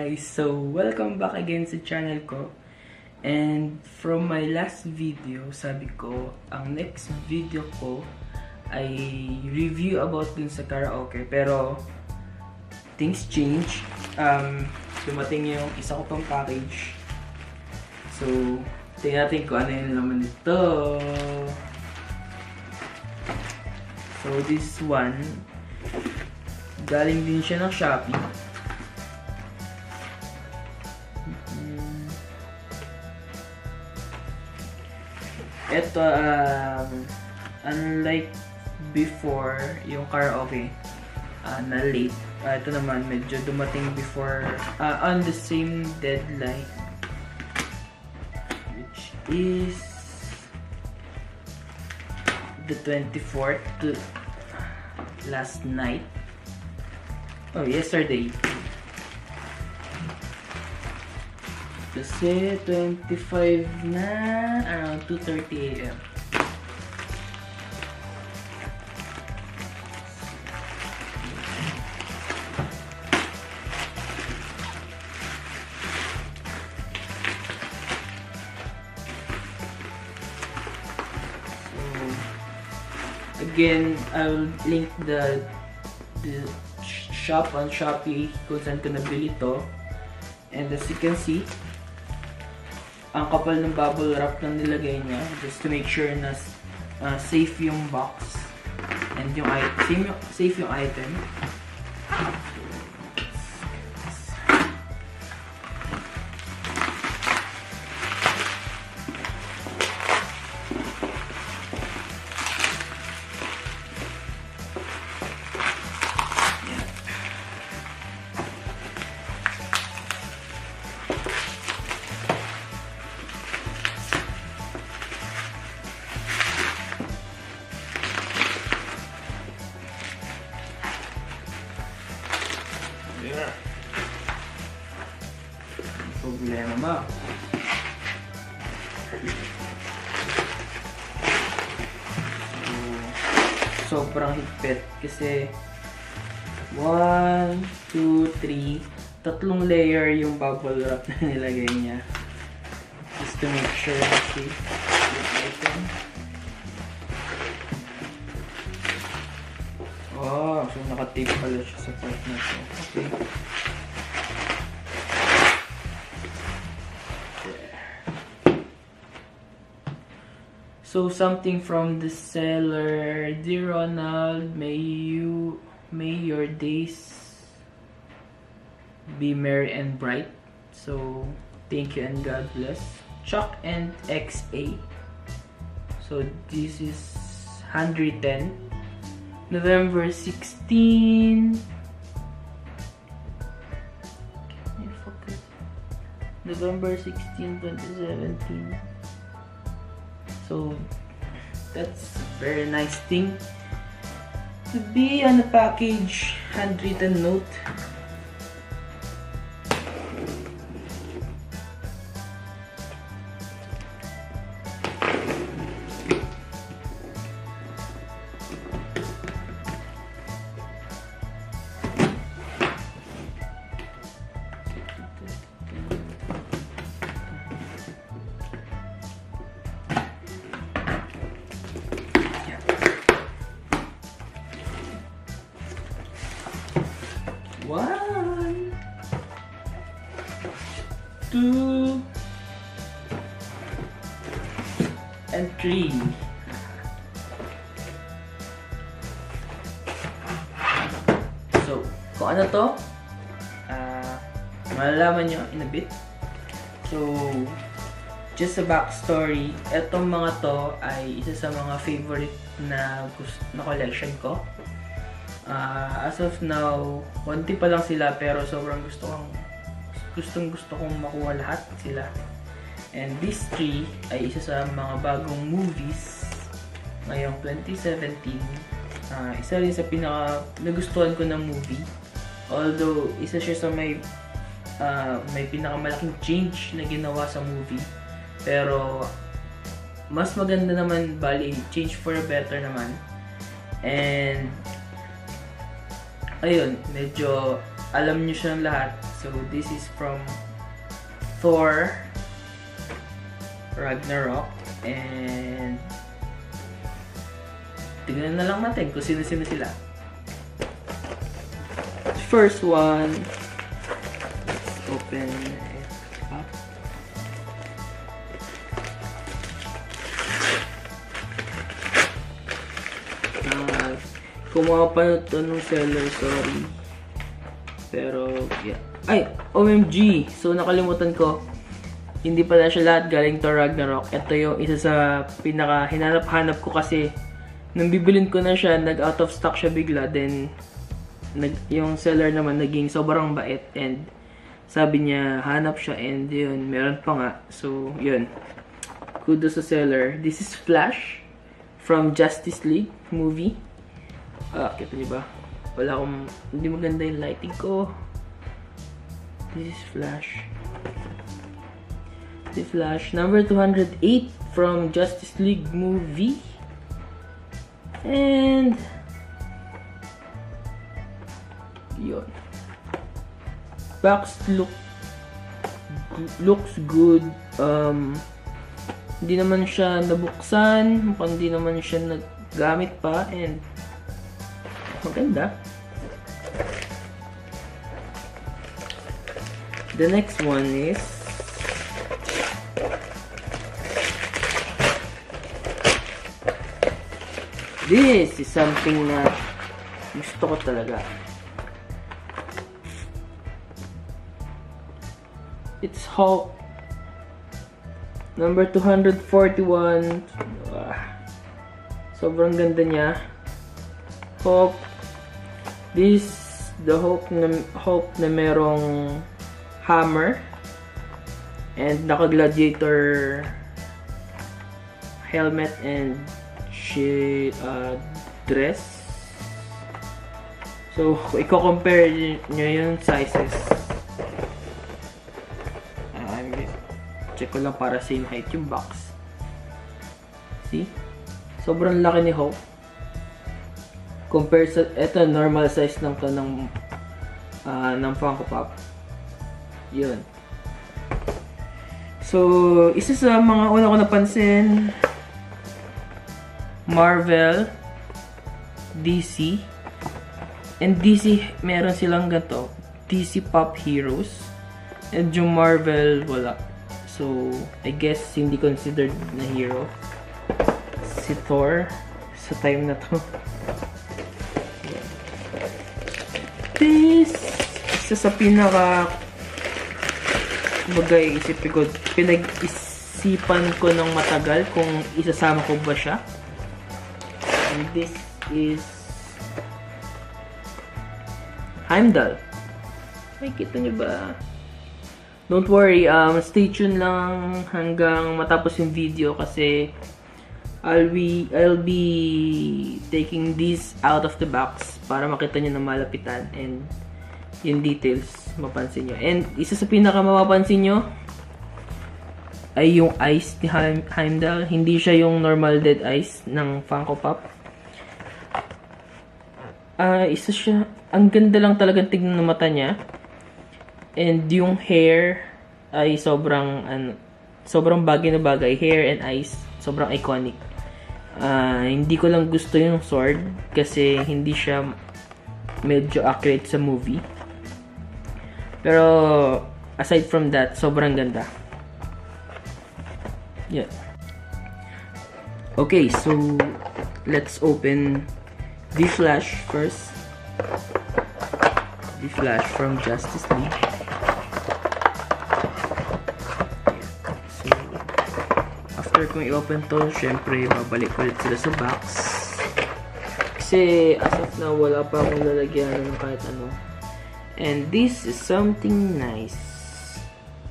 guys! So, welcome back again sa channel ko. And from my last video, sabi ko, ang next video ko ay review about dun sa karaoke. Pero, things change. Dumating yung isa ko pang package. So, tingnan natin kung ano yung naman ito. So, this one, galing din siya ng Shopee. Ito, unlike before, yung karaoke na late. Ito naman, medyo dumating before, on the same deadline. Which is the 24th to last night. Oh, yesterday. Kasi 25 na around 2:30 AM. Again, I'll link the shop on Shopee kung saan ko nabili to. And as you can see, ang kapal ng bubble wrap na nilagay niya just to make sure na safe yung box and yung safe yung item. Yeah. Problema ba? So, sobrang higpit kasi 1, 2, 3 tatlong layer yung bubble wrap na nilagay niya just to make sure na safe yung item. Oh, so naka-tape pala siya sa part na ito. Okay. So, something from the seller. Dear Ronald, may your days be merry and bright. So, thank you and God bless. Chuck and XA. So, this is 110. November 16. November 16, 2017. So, that's a very nice thing to be on a package, handwritten note. One, two, and three. So, kung ano to, malalaman nyo in a bit. So, just a backstory, etong mga to ay isa sa mga favorite na collection ko. As of now, konti pa lang sila pero sobrang gustong makuha lahat sila. And these three ay isa sa mga bagong movies ngayong 2017. Isa rin sa pinaka nagustuhan ko ng movie. Although isa siya sa may pinakamalaking change na ginawa sa movie. Pero mas maganda naman, bali change for a better naman. And ayun, medyo alam niyo siyang lahat So this is from Thor Ragnarok, and tignan na lang natin kung sino-sino sila. First one, let's open it up. Kumuha pa ito nung seller, sorry. Pero, yeah. Ay! OMG! So, nakalimutan ko. Hindi pala siya lahat galing to Ragnarok. Ito yung isa sa pinaka hinanap-hanap ko kasi nung bibilin ko na siya, nag-out of stock siya bigla. Then, yung seller naman naging sobrang bait. And, sabi niya, hanap siya. And, yun, meron pa nga. So, yun. Kudos sa seller. This is Flash from Justice League movie. Kita niyo ba? Wala akong, hindi maganda yung lighting ko. This is Flash. The Flash, number 208 from Justice League movie. And yun. Box looks good. Hindi naman siya nabuksan, mukhang hindi naman siya naggamit pa, and maganda. The next one is this is something na gusto ko talaga. It's Hulk number 241. Sobrang ganda niya. Hulk. This the Hulk na merong hammer and naka-gladiator helmet and dress. So, i-compare nyo yung sizes. Check ko lang para same height yung box. See? Sobrang laki ni Hulk. Compare sa, eto, normal size lang to ng Funko Pop. Yun. So, isa sa mga una ko napansin, Marvel, DC, and DC, meron silang ganito, DC Pop Heroes, and yung Marvel, wala. So, I guess, hindi considered na hero. Si Thor, sa time na to. This, isa sa pinaka pinag-isipan ko ng matagal kung isasama ko ba siya. And this is Heimdall. Makikita niyo ba? Don't worry, stay tuned lang hanggang matapos yung video kasi I'll be taking this out of the box para makita niyo na malapitan and yung details mapansin niyo. And isa sa pinaka mapapansin niyo ay yung eyes ni Heimdall. Hindi siya yung normal dead eyes ng Funko Pop. Isa siya, ang ganda lang talagang tignan ng mata niya. And yung hair ay sobrang bagay na bagay. Hair and eyes, sobrang iconic. Hindi ko lang gusto yung sword kasi hindi siya medyo accurate sa movie. Pero aside from that, sobrang ganda. Yeah. Okay, so let's open the Flash first. The Flash from Justice League. So, after kong i-open to, syempre, babalik ulit sila sa box. Kasi, as of now, wala pa akong lalagyan ng kahit ano. And this is something nice.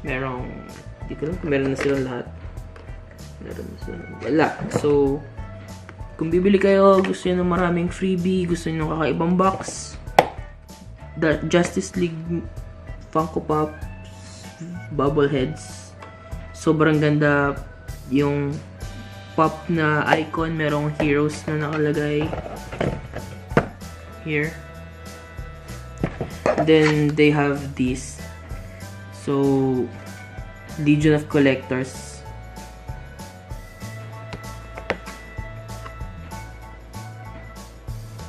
Merong, di ko lang kung meron na silang lahat. Meron na silang, wala. So, kung bibili kayo, gusto nyo ng maraming freebie, gusto nyo ng kakaibang box, the Justice League Funko Pop Bubbleheads, sobrang ganda. Yung pop na icon, merong heroes na nakalagay here. Then they have this So, Legion of Collectors.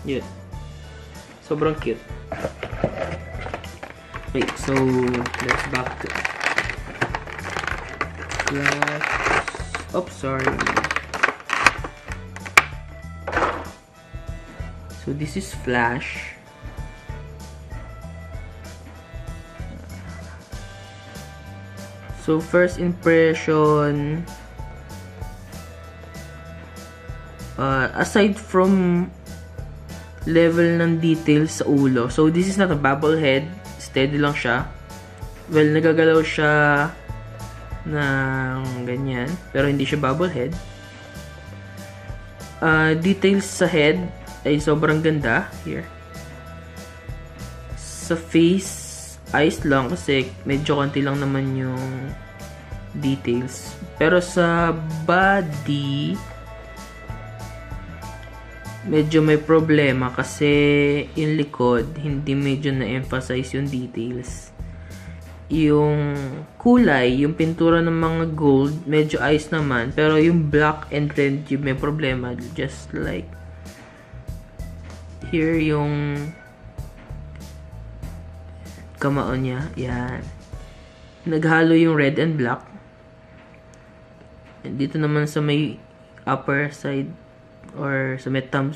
Yeah. Sobrang cute. Okay, so let's back to Flash. Oh, sorry. So this is Flash. So first impression, aside from level ng details sa ulo, so this is not a bubble head, steady lang siya. Well, nagagalaw siya ng ganyan, pero hindi siya bubble head. Details sa head ay sobrang ganda. Here. Sa face, eyes lang kasi medyo konti lang naman yung details. Pero sa body, medyo may problema kasi yung likod, hindi medyo na-emphasize yung details. Yung kulay, yung pintura ng mga gold, medyo ayos naman. Pero yung black and red, yung may problema. Just like here yung kamao niya. Yan. Naghalo yung red and black. And dito naman sa may upper side or sa may thumb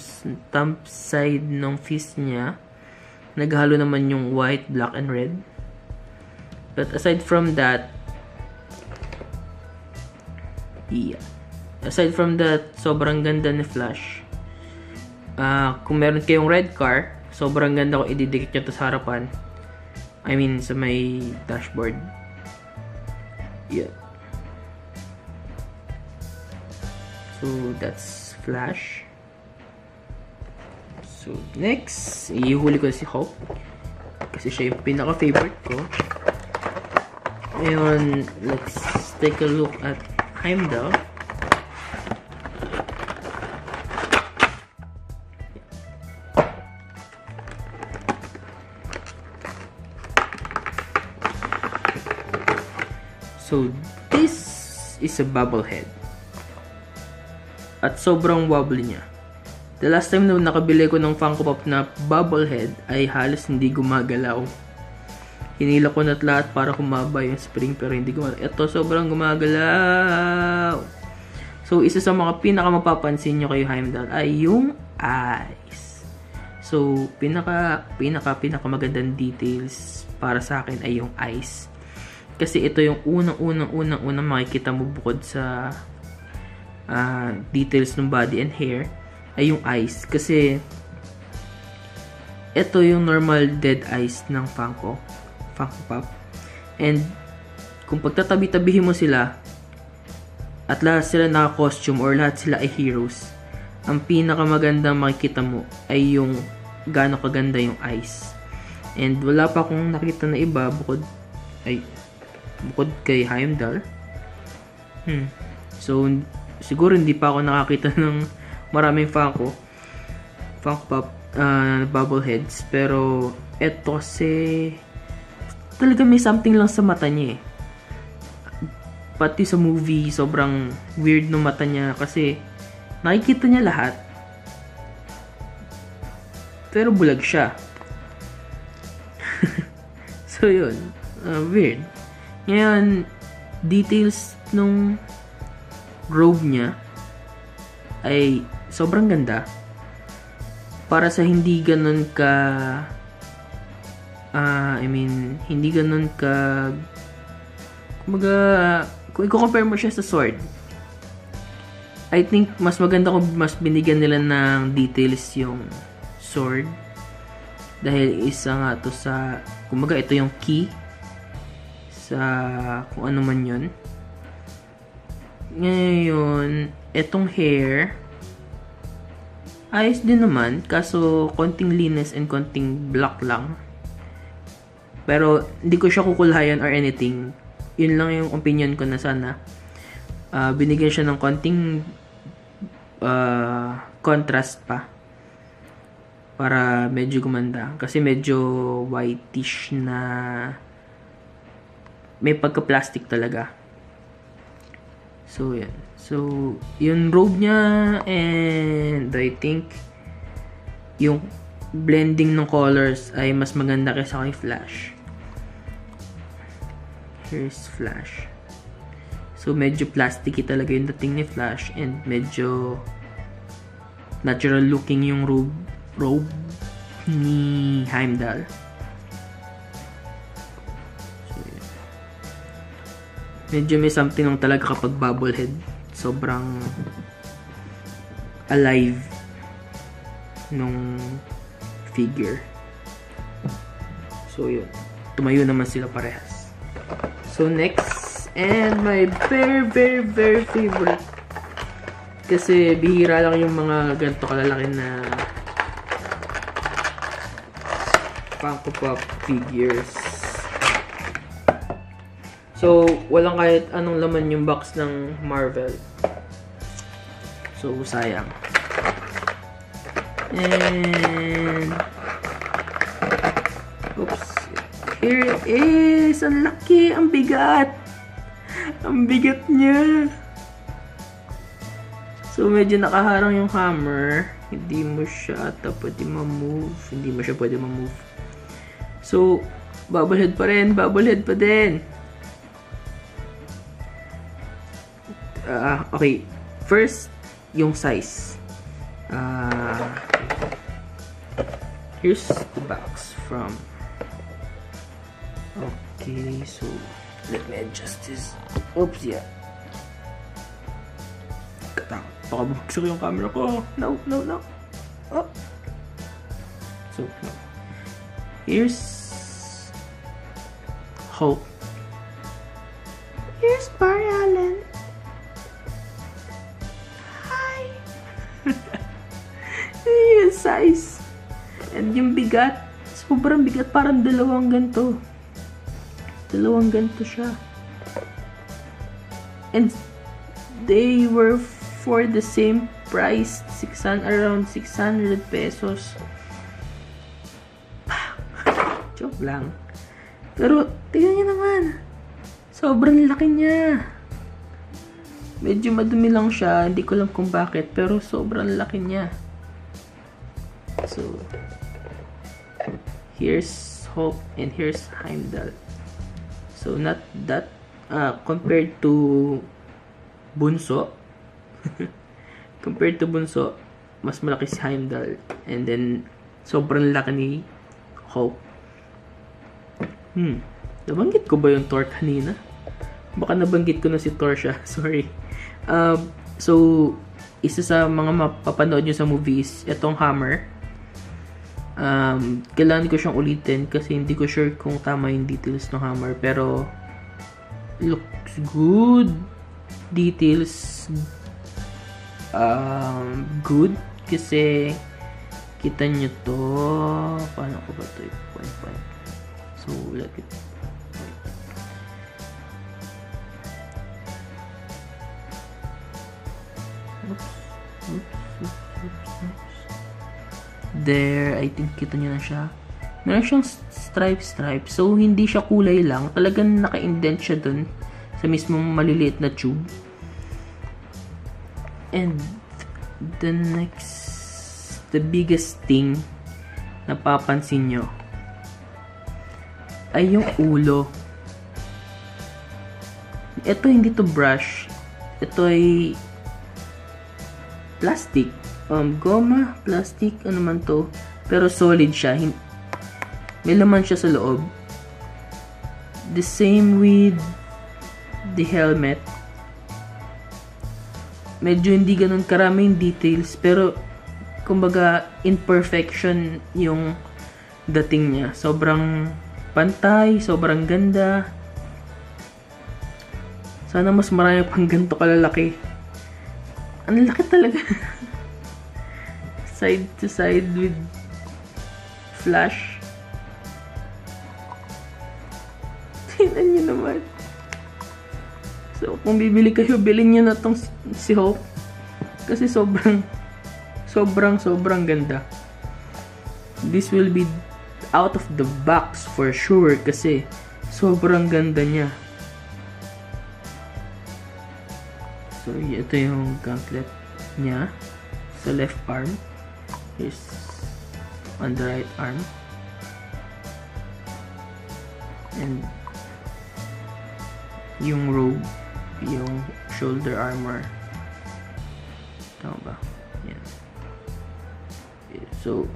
side ng fist niya, naghalo naman yung white, black, and red. But aside from that, yeah. Aside from that, sobrang ganda ni Flash. Kung meron kayong red car, sobrang ganda kung ididikit nyo to sa harapan. I mean, sa may dashboard. Yeah. So, that's Flash. So, next, ihuli ko si Hulk. Kasi siya yung pinaka-favorite ko. Ngayon, let's take a look at Heimdall. So, this is a bubble head. At sobrang wobbly niya. The last time na nakabili ko ng Funko Pop na bubble head ay halos hindi gumagalaw. Hinila ko na't lahat para humaba yung spring pero hindi gumagalaw. Ito, sobrang gumagalaw. So, isa sa mga pinakamapapansin nyo kay Heimdall ay yung eyes. So, pinaka magandang details para sa akin ay yung eyes. Kasi ito yung unang makikita mo bukod sa details ng body and hair ay yung eyes. Kasi ito yung normal dead eyes ng Funko Pop. And kung pagtatabi-tabihin mo sila at lahat sila naka-costume or lahat sila ay heroes, ang pinakamagandang makikita mo ay yung gaano kaganda yung eyes. And wala pa akong nakita na iba bukod kay Heimdall. So, siguro hindi pa ako nakakita ng maraming Funko Pop bubble heads. Pero, eto kasi talaga may something lang sa mata niya eh. Pati sa movie, sobrang weird ng mata niya kasi nakikita niya lahat. Pero bulag siya. So, yun. Weird. Ngayon, details nung robe niya ay sobrang ganda. Para sa hindi ganun ka hindi ganun ka kumbaga, kung i-compare mo siya sa sword, I think mas maganda kung mas binigyan nila ng details yung sword. Dahil isa nga to sa, kumbaga ito yung key sa kung ano man yun. Ngayon, etong hair ayos din naman, kaso konting linis and konting black lang. Pero hindi ko siya kukulhayan or anything. Yun lang yung opinion ko na sana binigyan siya ng konting contrast pa para medyo gumanda. Kasi medyo whitish na may pagka-plastic talaga. So, yan. So, yung robe niya, and I think yung blending ng colors ay mas maganda kaysa kay Flash. Here's Flash. So, medyo plasticky talaga yung dating ni Flash, and medyo natural looking yung robe ni Heimdall. So, yeah. Medyo may something lang talaga kapag bobblehead. Sobrang alive nung figure. So, yun. Tumayo naman sila parehas. So, next, and my very, very, very favorite. Kasi bihira lang yung mga ganito kalalaki na Funko Pop figures. So, walang kahit anong laman yung box ng Marvel. So, sayang. And oops. Here it is. Ang laki. Ang bigat. Ang bigat niya. So, medyo nakaharang yung hammer. Hindi mo siya ata pwede ma-move. Hindi mo siya pwede ma-move. So, bobblehead pa rin. Bobblehead pa din. Okay. First, yung size. Here's the box from... Okay, so let me adjust this. Oops, yeah. Baka bumagsak yung camera ko. No. Oh. So, no. Here's Hulk. Here's Barry Allen. Hi. Yung size. And yung bigat. Sobrang bigat. Parang dalawang ganito. Dalawang ganito siya. And they were for the same price, around 600 pesos. Joke lang. Pero, tingnan nyo naman. Sobrang laki niya. Medyo madumi lang siya. Hindi ko alam kung bakit. Pero, sobrang laki niya. So, here's Hulk and here's Heimdall. So, not that, compared to Bunso, compared to Bunso, mas malaki si Heimdall. And then, sobrang laki ni Hulk. Nabanggit ko ba yung Thor kanina? Baka nabanggit ko na si Thor siya. Sorry. So, isa sa mga mapapanood nyo sa movies, itong hammer. Kailangan ko siyang ulitin kasi hindi ko sure kung tama yung details ng hammer, pero looks good. Details good kasi kita nyo to. Paano ko ba ito i-point? So, let it oops. There, I think kita nyo na siya. Meron siyang stripe. So, hindi siya kulay lang. Talagang naka-indent siya dun sa mismong maliliit na tube. And the biggest thing na papansin nyo ay yung ulo. Ito hindi to brush. Ito ay plastic. Goma, plastic, ano man to. Pero solid siya. May laman siya sa loob. The same with the helmet. Medyo hindi ganun karaming details. Pero, kumbaga, imperfection yung dating niya. Sobrang pantay, sobrang ganda. Sana mas marami pang ganito kalalaki. Ang laki talaga. Side to side with Flash. Tingnan nyo naman. So, kung bibili kayo, bilhin nyo na tong si Hulk. Kasi sobrang ganda. This will be out of the box for sure kasi sobrang ganda niya. So, ito yung gauntlet niya sa left arm. Here's on the right arm. And yung robe, yung shoulder armor. Tama ba? Yan. So,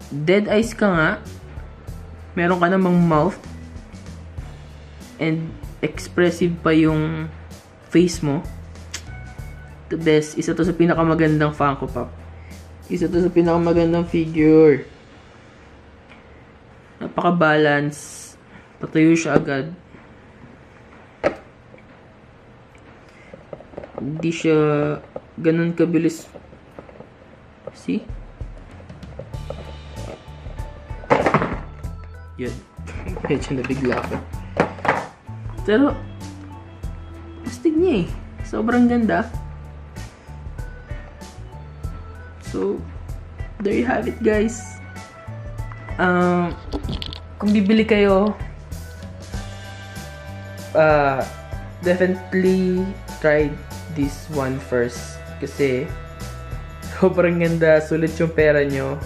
dead eyes ka nga. Meron ka namang mouth. And expressive pa yung face mo. The best. Isa to sa pinakamagandang Funko Pop. Isa to sa pinakamagandang figure. Napaka-balance. Tatayo siya agad. Hindi siya ganun kabilis. See? Yun. Medyo nabigla ako. Pero, astig niya eh. Sobrang ganda. So, there you have it, guys. Kung bibili kayo, definitely try this one first. Kasi, sobrang ganda. Sulit yung pera nyo.